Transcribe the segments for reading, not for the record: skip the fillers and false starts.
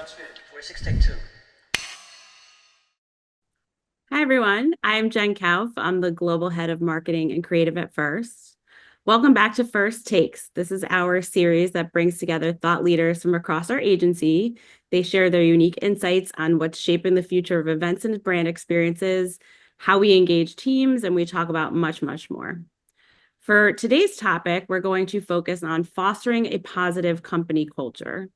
Sounds good. 46, take two. Hi, everyone. I'm Jen Kauf. I'm the global head of marketing and creative at First. Welcome back to First Takes. This is our series that brings together thought leaders from across our agency. They share their unique insights on what's shaping the future of events and brand experiences, how we engage teams, and we talk about much, much more. For today's topic, we're going to focus on fostering a positive company culture.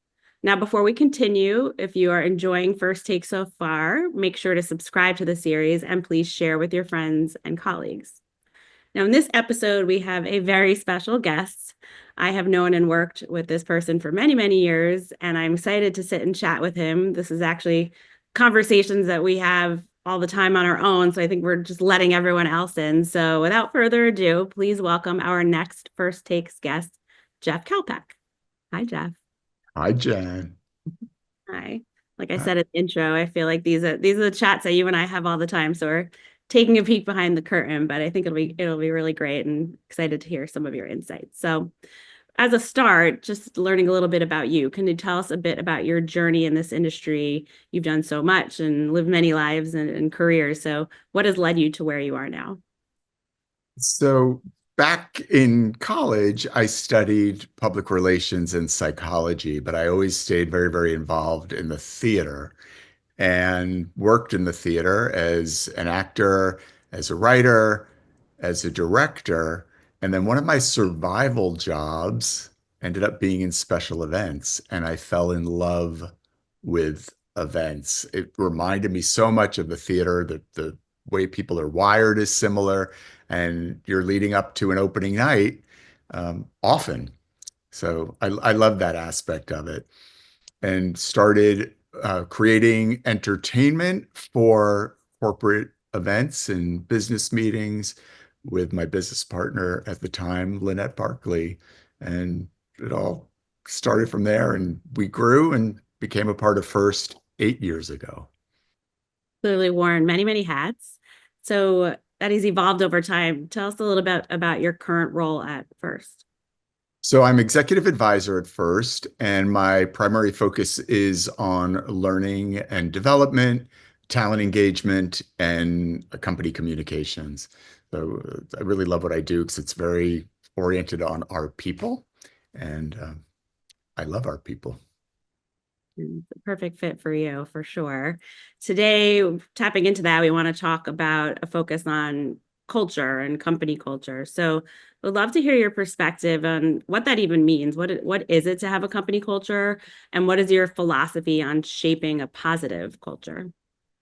Now, before we continue, if you are enjoying First Take so far, make sure to subscribe to the series and please share with your friends and colleagues. Now, in this episode, we have a very special guest. I have known and worked with this person for many, many years, and I'm excited to sit and chat with him. This is actually conversations that we have all the time on our own. So I think we're just letting everyone else in. So without further ado, please welcome our next First Takes guest, Jeff Kalpak. Hi, Jeff. Hi, Jen. Hi. Like I Uh, said in the intro, I feel like these are the chats that you and I have all the time. So we're taking a peek behind the curtain, but I think it'll be really great and excited to hear some of your insights. So as a start, just learning a little bit about you. Can you tell us a bit about your journey in this industry? You've done so much and lived many lives and careers. So what has led you to where you are now? So back in college, I studied public relations and psychology, but I always stayed very, very involved in the theater and worked in the theater as an actor, as a writer, as a director. And then one of my survival jobs ended up being in special events, and I fell in love with events. It reminded me so much of the theater, the way people are wired is similar, and you're leading up to an opening night often. So I love that aspect of it and started creating entertainment for corporate events and business meetings with my business partner at the time, Lynette Barkley. And it all started from there, and we grew and became a part of First 8 years ago. Clearly worn many, many hats. So that has evolved over time. Tell us a little bit about your current role at First. So I'm executive advisor at First, and my primary focus is on learning and development, talent engagement, and company communications. So I really love what I do because it's very oriented on our people, and I love our people. It's a perfect fit for you, for sure. Today, tapping into that, we want to talk about a focus on culture and company culture. So, we'd love to hear your perspective on what that even means. What is it to have a company culture, and what is your philosophy on shaping a positive culture?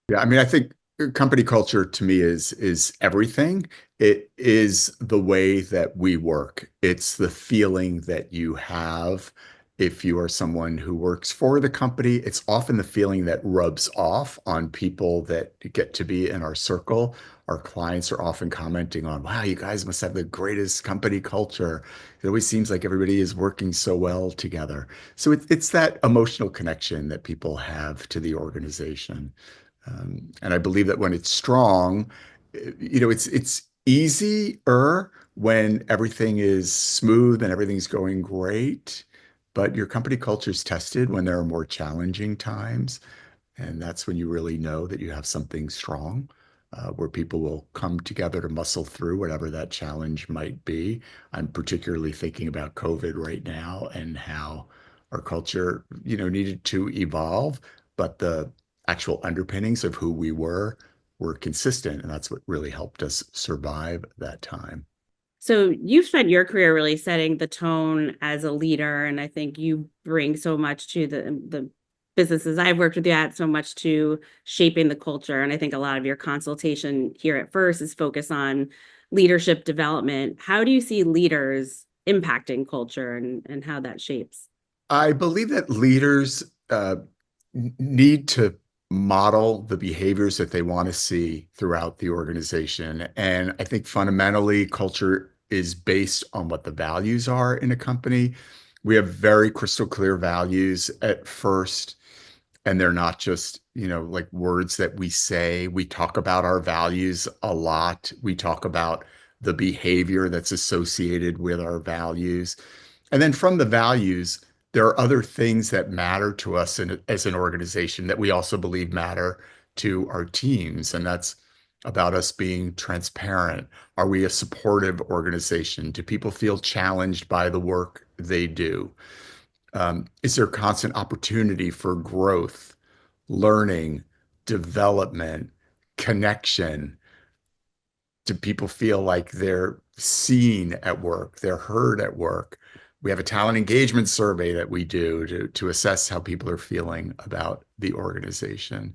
Yeah, I mean, I think company culture to me is everything. It is the way that we work. It's the feeling that you have if you are someone who works for the company. It's often the feeling that rubs off on people that get to be in our circle. Our clients are often commenting on, wow, you guys must have the greatest company culture. It always seems like everybody is working so well together. So it's that emotional connection that people have to the organization. And I believe that when it's strong, it's easier when everything is smooth and everything's going great. But your company culture is tested when there are more challenging times. And that's when you really know that you have something strong, where people will come together to muscle through whatever that challenge might be. I'm particularly thinking about COVID right now and how our culture, needed to evolve, but the actual underpinnings of who we were consistent, and that's what really helped us survive that time. So you've spent your career really setting the tone as a leader, and I think you bring so much to the businesses I've worked with you at, so much to shaping the culture. And I think a lot of your consultation here at First is focused on leadership development. How do you see leaders impacting culture and how that shapes? I believe that leaders need to model the behaviors that they want to see throughout the organization. And I think fundamentally, culture is based on what the values are in a company. We have very crystal clear values at First, and they're not just, like words that we say. We talk about our values a lot. We talk about the behavior that's associated with our values. And then from the values, there are other things that matter to us as an organization that we also believe matter to our teams. And that's about us being transparent. Are we a supportive organization? Do people feel challenged by the work they do? Is there constant opportunity for growth, learning, development, connection? Do people feel like they're seen at work, they're heard at work? We have a talent engagement survey that we do to assess how people are feeling about the organization.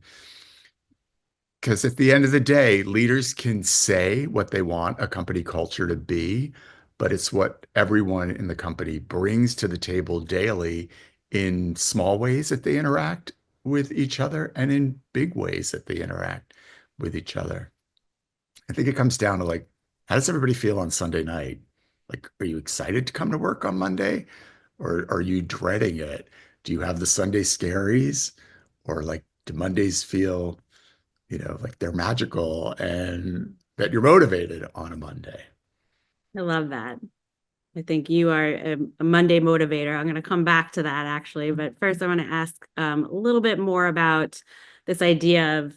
Because at the end of the day, leaders can say what they want a company culture to be, but it's what everyone in the company brings to the table daily in small ways that they interact with each other and in big ways that they interact with each other. I think it comes down to like, how does everybody feel on Sunday night? Like, are you excited to come to work on Monday or are you dreading it? Do you have the Sunday scaries or like, do Mondays feel, like they're magical and that you're motivated on a Monday? I love that. I think you are a Monday motivator. I'm going to come back to that actually, but first I want to ask a little bit more about this idea of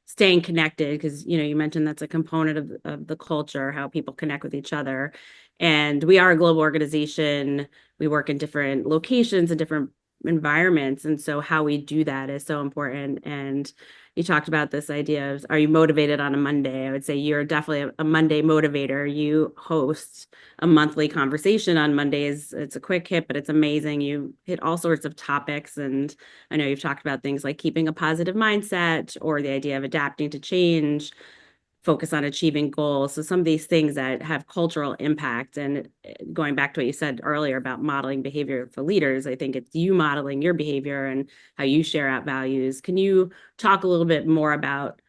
staying connected because you mentioned that's a component of the culture, how people connect with each other. And we are a global organization. We work in different locations and different environments, and so how we do that is so important. And you talked about this idea of are you motivated on a Monday? I would say you're definitely a Monday motivator. You host a monthly conversation on Mondays. It's a quick hit, but it's amazing. You hit all sorts of topics. And I know you've talked about things like keeping a positive mindset or the idea of adapting to change, focus on achieving goals. So some of these things that have cultural impact. And going back to what you said earlier about modeling behavior for leaders, I think it's you modeling your behavior and how you share out values. Can you talk a little bit more about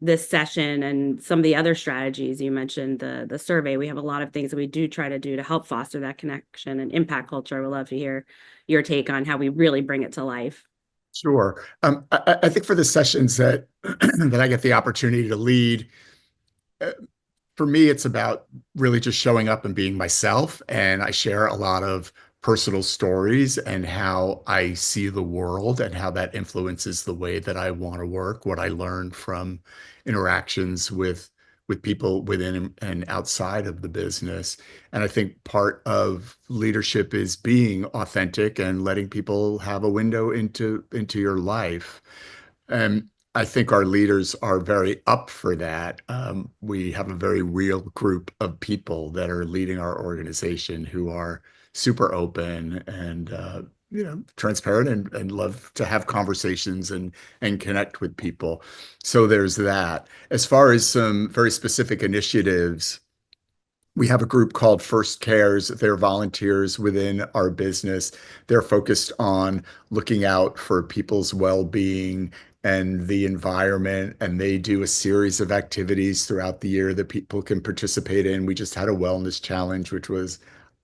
this session and some of the other strategies you mentioned, the survey? We have a lot of things that we do try to do to help foster that connection and impact culture. I would love to hear your take on how we really bring it to life. Sure. I think for the sessions that that I get the opportunity to lead, uh, for me, it's about really just showing up and being myself. And I share a lot of personal stories and how I see the world and how that influences the way that I want to work, what I learned from interactions with people within and outside of the business. And I think part of leadership is being authentic and letting people have a window into your life. And I think our leaders are very up for that. We have a very real group of people that are leading our organization who are super open and transparent and love to have conversations and connect with people. So there's that. As far as some very specific initiatives, we have a group called First Cares. They're volunteers within our business. They're focused on looking out for people's well-being and the environment, and they do a series of activities throughout the year that people can participate in. We just had a wellness challenge, which was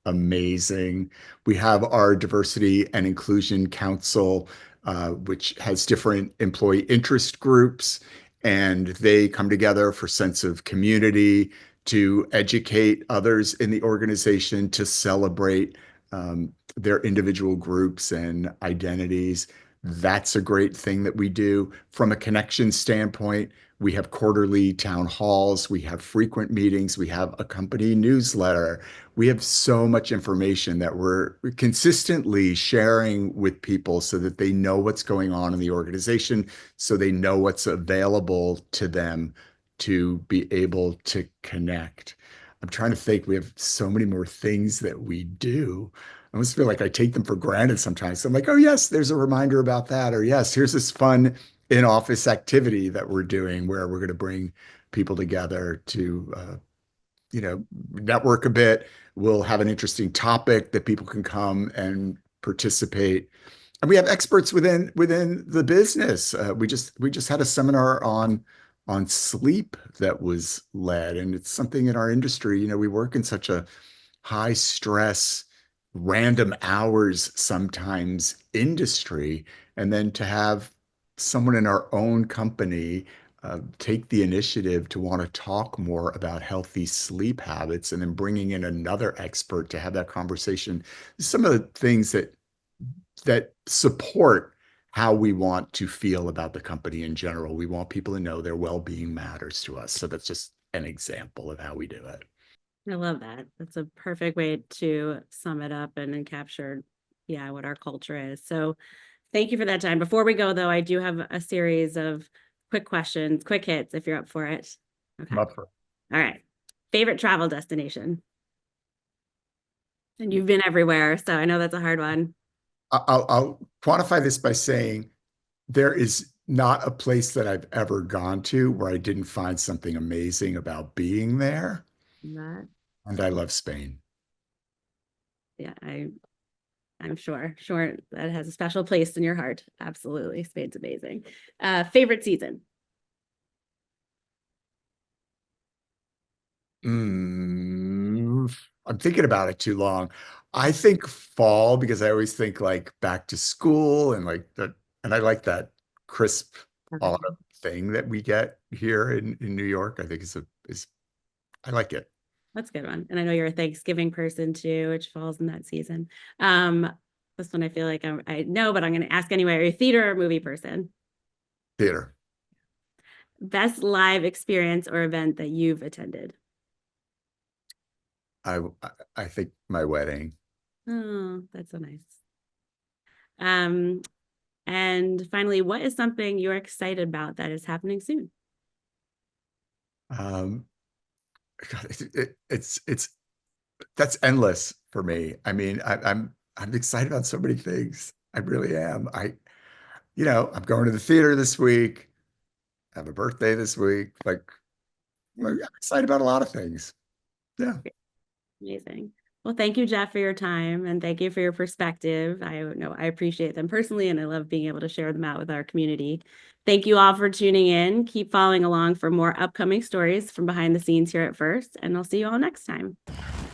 amazing. We have our Diversity and Inclusion Council, which has different employee interest groups, and they come together for sense of community, to educate others in the organization, to celebrate their individual groups and identities. That's a great thing that we do. From a connection standpoint, we have quarterly town halls, we have frequent meetings, we have a company newsletter. We have so much information that we're consistently sharing with people so that they know what's going on in the organization, so they know what's available to them to be able to connect. I'm trying to think, we have so many more things that we do. I almost feel like I take them for granted sometimes. So I'm like, oh, yes, there's a reminder about that. Or, yes, here's this fun in office activity that we're doing where we're going to bring people together to, network a bit. We'll have an interesting topic that people can come and participate. And we have experts within the business. We just had a seminar on sleep that was led, and it's something in our industry. We work in such a high stress, random hours sometimes industry, and then to have someone in our own company take the initiative to want to talk more about healthy sleep habits and then bringing in another expert to have that conversation. Some of the things that that support how we want to feel about the company in general. We want people to know their well-being matters to us. So that's just an example of how we do it. I love that. That's a perfect way to sum it up and capture, yeah, what our culture is. So thank you for that time. Before we go, though, I do have a series of quick questions, quick hits, if you're up for it. Okay. I'm up for All right. Favorite travel destination? And you've been everywhere, so I know that's a hard one. I'll quantify this by saying there is not a place that I've ever gone to where I didn't find something amazing about being there. That, And I love Spain. yeah, I'm sure that has a special place in your heart. Absolutely. Spain's amazing. Favorite season? I'm thinking about it too long. I think fall because I always think like back to school and like that, and I like that crisp autumn thing that we get here in New York. I think is I like it. That's a good one. And I know you're a Thanksgiving person too, which falls in that season. Um, this one I feel like I know, but I'm going to ask anyway. Are you a theater or movie person? Theater. Best live experience or event that you've attended? I I think my wedding. Oh, that's so nice. Um, and finally, what is something you're excited about that is happening soon? Um, God, it's that's endless for me. I mean, I'm excited about so many things. I really am. I'm going to the theater this week. I have a birthday this week. Like, I'm excited about a lot of things. Yeah, Amazing. Well, thank you, Jeff, for your time and thank you for your perspective. I know I appreciate them personally and I love being able to share them out with our community. Thank you all for tuning in. Keep following along for more upcoming stories from behind the scenes here at First, and I'll see you all next time.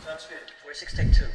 Sounds good. 46, take two.